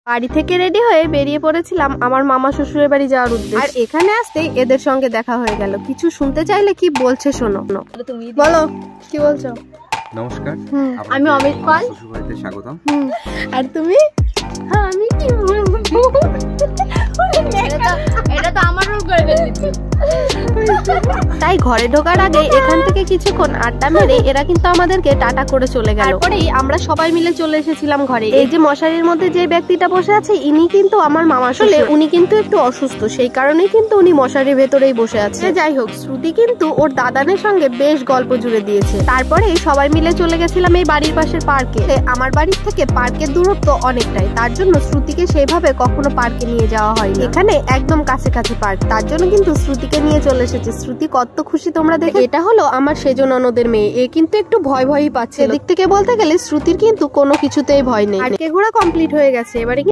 বাড়ি থেকে রেডি হয়ে বেরিয়ে পড়েছিলাম আমার মামা শ্বশুরের বাড়ি যাওয়ার উদ্দেশ্যে। আর এখানে আসতেই এদের সঙ্গে দেখা হয়ে গেল। কিছু শুনতে চাইলে কি বলছে শোনো। তুমি বলো কি বলছো? নমস্কার, আমি অমিত পাল, শ্বশুরবাড়িতে স্বাগতম। আর তুমি? হ্যাঁ, আমি কি বলবো? এটা তো আমার রোল করে ফেলেছি। তাই ঘরে ঢোকার আগে এখান থেকে কিছুক্ষণ আড্ডা মেরে এরা কিন্তু আমাদেরকে টাটা করে চলে গেল। তারপরেই আমরা সবাই মিলে চলে এসেছিলাম ঘরে। এই যে মশারির মধ্যে যে ব্যক্তিটা বসে আছে ইনি কিন্তু আমার মামা শ্বশুর। উনি কিন্তু একটু অসুস্থ, সেই কারণেই কিন্তু উনি মশারির ভেতরেই বসে আছে। যাই হোক, শ্রুতি কিন্তু ওর দাদানের সঙ্গে বেশ গল্প জুড়ে দিয়েছে। তারপরে সবাই মিলে চলে গেছিলাম এই বাড়ির পাশের পার্কে। আমার বাড়ির থেকে পার্কের দূরত্ব অনেকটাই, তার জন্য শ্রুতিকে সেইভাবে কখনো পার্কে নিয়ে যাওয়া হয়নি। এখানে একদম কাছে কাছে পার্ক, তার জন্য কিন্তু শ্রুতিকে নিয়ে চলে এসেছে। শ্রুতি কত খুশি তোমরা দেখে। এটা হলো আমার সেজ ননদের মেয়ে। এ কিন্তু একটু ভয় ভয়ই পাচ্ছে। এদিক থেকে বলতে গেলে শ্রুতির কিন্তু কোনো কিছুতেই ভয় নেই। পার্কে ঘোরা কমপ্লিট হয়ে গেছে, এবারে